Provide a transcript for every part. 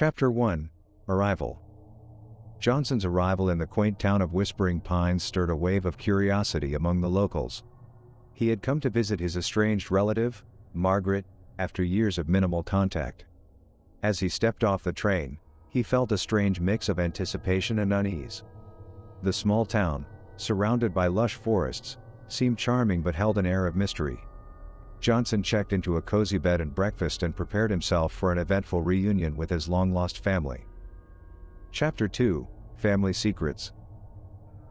Chapter 1: Arrival. Johnson's arrival in the quaint town of Whispering Pines stirred a wave of curiosity among the locals. He had come to visit his estranged relative, Margaret, after years of minimal contact. As he stepped off the train, he felt a strange mix of anticipation and unease. The small town, surrounded by lush forests, seemed charming but held an air of mystery. Johnson checked into a cozy bed and breakfast and prepared himself for an eventful reunion with his long-lost family. Chapter 2: Family Secrets.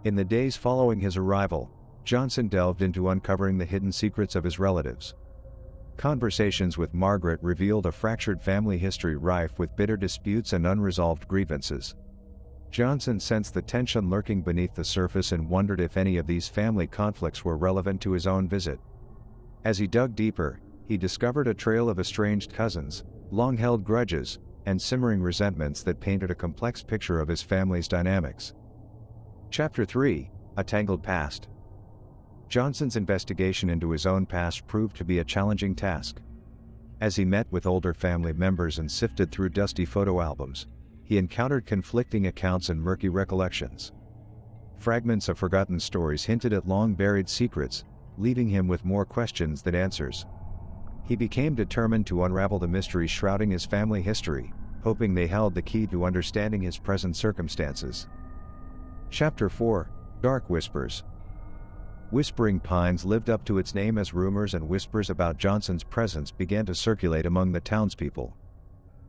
In the days following his arrival, Johnson delved into uncovering the hidden secrets of his relatives. Conversations with Margaret revealed a fractured family history rife with bitter disputes and unresolved grievances. Johnson sensed the tension lurking beneath the surface and wondered if any of these family conflicts were relevant to his own visit. As he dug deeper, he discovered a trail of estranged cousins, long-held grudges, and simmering resentments that painted a complex picture of his family's dynamics. Chapter 3: A Tangled Past. Johnson's investigation into his own past proved to be a challenging task. As he met with older family members and sifted through dusty photo albums, he encountered conflicting accounts and murky recollections. Fragments of forgotten stories hinted at long-buried secrets, leaving him with more questions than answers. He became determined to unravel the mystery shrouding his family history, hoping they held the key to understanding his present circumstances. Chapter 4: Dark Whispers. Whispering Pines lived up to its name as rumors and whispers about Johnson's presence began to circulate among the townspeople.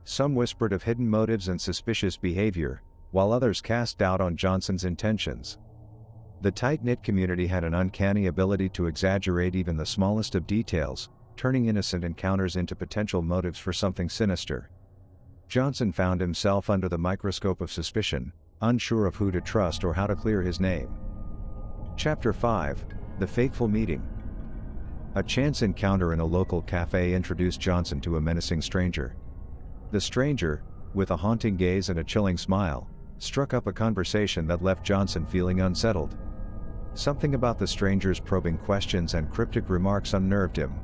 Some whispered of hidden motives and suspicious behavior, while others cast doubt on Johnson's intentions. The tight-knit community had an uncanny ability to exaggerate even the smallest of details, turning innocent encounters into potential motives for something sinister. Johnson found himself under the microscope of suspicion, unsure of who to trust or how to clear his name. Chapter 5: The Fateful Meeting. A chance encounter in a local cafe introduced Johnson to a menacing stranger. The stranger, with a haunting gaze and a chilling smile, struck up a conversation that left Johnson feeling unsettled. Something about the stranger's probing questions and cryptic remarks unnerved him.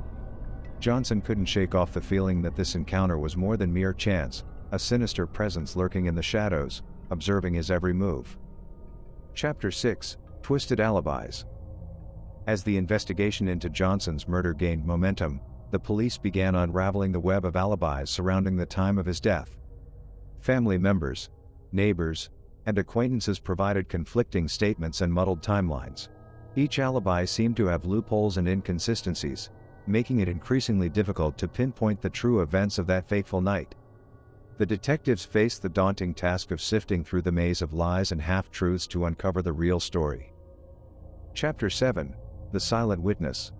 Johnson couldn't shake off the feeling that this encounter was more than mere chance, a sinister presence lurking in the shadows, observing his every move. Chapter 6: Twisted Alibis. As the investigation into Johnson's murder gained momentum, the police began unraveling the web of alibis surrounding the time of his death. Family members, neighbors, and acquaintances provided conflicting statements and muddled timelines. Each alibi seemed to have loopholes and inconsistencies, making it increasingly difficult to pinpoint the true events of that fateful night. The detectives faced the daunting task of sifting through the maze of lies and half-truths to uncover the real story. Chapter 7: The Silent Witness.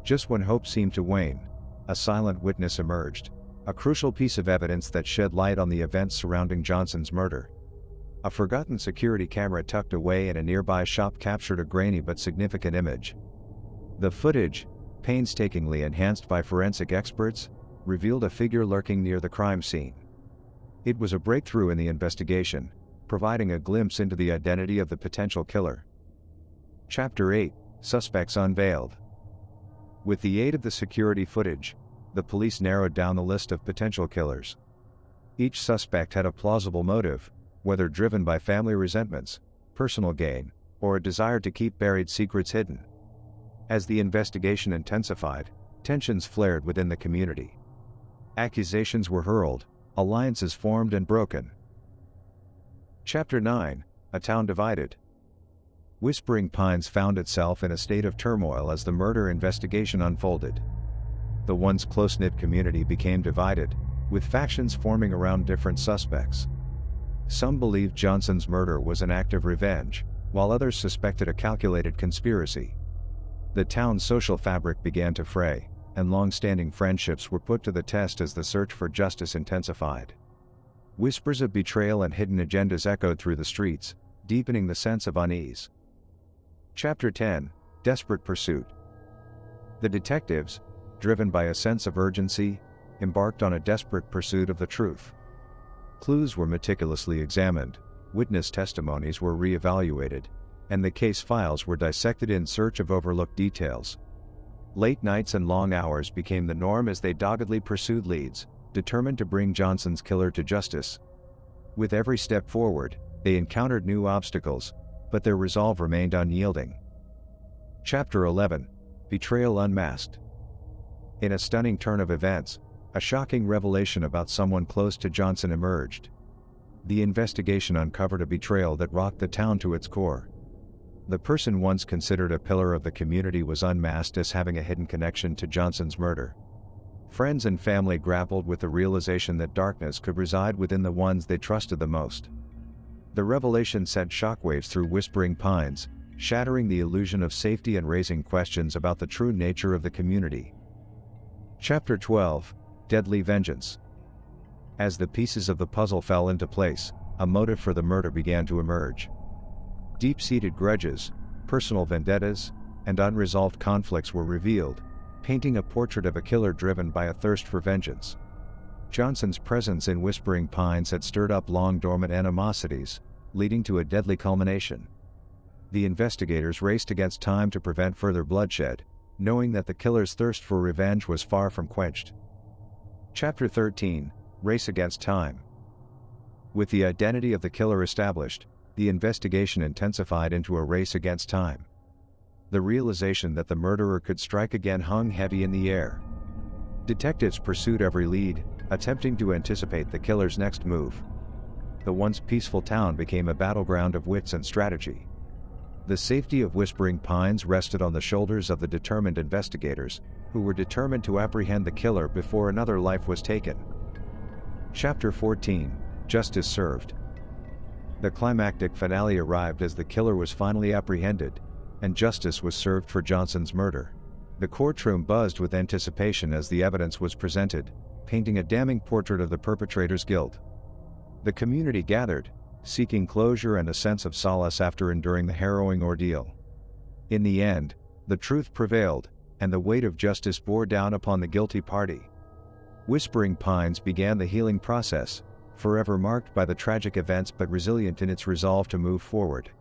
Just when hope seemed to wane, a silent witness emerged, a crucial piece of evidence that shed light on the events surrounding Johnson's murder. A forgotten security camera tucked away in a nearby shop captured a grainy but significant image. The footage, painstakingly enhanced by forensic experts, revealed a figure lurking near the crime scene. It was a breakthrough in the investigation, providing a glimpse into the identity of the potential killer. Chapter 8: Suspects Unveiled. With the aid of the security footage, the police narrowed down the list of potential killers. Each suspect had a plausible motive, whether driven by family resentments, personal gain, or a desire to keep buried secrets hidden. As the investigation intensified, tensions flared within the community. Accusations were hurled, alliances formed and broken. Chapter 9: A Town Divided. Whispering Pines found itself in a state of turmoil as the murder investigation unfolded. The once close-knit community became divided, with factions forming around different suspects. Some believed Johnson's murder was an act of revenge, while others suspected a calculated conspiracy. The town's social fabric began to fray, and long-standing friendships were put to the test as the search for justice intensified. Whispers of betrayal and hidden agendas echoed through the streets, deepening the sense of unease. Chapter 10: Desperate Pursuit. The detectives, driven by a sense of urgency, embarked on a desperate pursuit of the truth. Clues were meticulously examined, witness testimonies were re-evaluated, and the case files were dissected in search of overlooked details. Late nights and long hours became the norm as they doggedly pursued leads, determined to bring Johnson's killer to justice. With every step forward, they encountered new obstacles, but their resolve remained unyielding. Chapter 11: Betrayal Unmasked. In a stunning turn of events, a shocking revelation about someone close to Johnson emerged. The investigation uncovered a betrayal that rocked the town to its core. The person once considered a pillar of the community was unmasked as having a hidden connection to Johnson's murder. Friends and family grappled with the realization that darkness could reside within the ones they trusted the most. The revelation sent shockwaves through Whispering Pines, shattering the illusion of safety and raising questions about the true nature of the community. Chapter 12: Deadly Vengeance. As the pieces of the puzzle fell into place, a motive for the murder began to emerge. Deep-seated grudges, personal vendettas, and unresolved conflicts were revealed, painting a portrait of a killer driven by a thirst for vengeance. Johnson's presence in Whispering Pines had stirred up long-dormant animosities, leading to a deadly culmination. The investigators raced against time to prevent further bloodshed, knowing that the killer's thirst for revenge was far from quenched. Chapter 13: Race Against Time. With the identity of the killer established, the investigation intensified into a race against time. The realization that the murderer could strike again hung heavy in the air. Detectives pursued every lead, attempting to anticipate the killer's next move. The once peaceful town became a battleground of wits and strategy. The safety of Whispering Pines rested on the shoulders of the determined investigators, who were determined to apprehend the killer before another life was taken. Chapter 14: Justice Served. The climactic finale arrived as the killer was finally apprehended, and justice was served for Johnson's murder. The courtroom buzzed with anticipation as the evidence was presented, painting a damning portrait of the perpetrator's guilt. The community gathered, seeking closure and a sense of solace after enduring the harrowing ordeal. In the end, the truth prevailed, and the weight of justice bore down upon the guilty party. Whispering Pines began the healing process, forever marked by the tragic events but resilient in its resolve to move forward.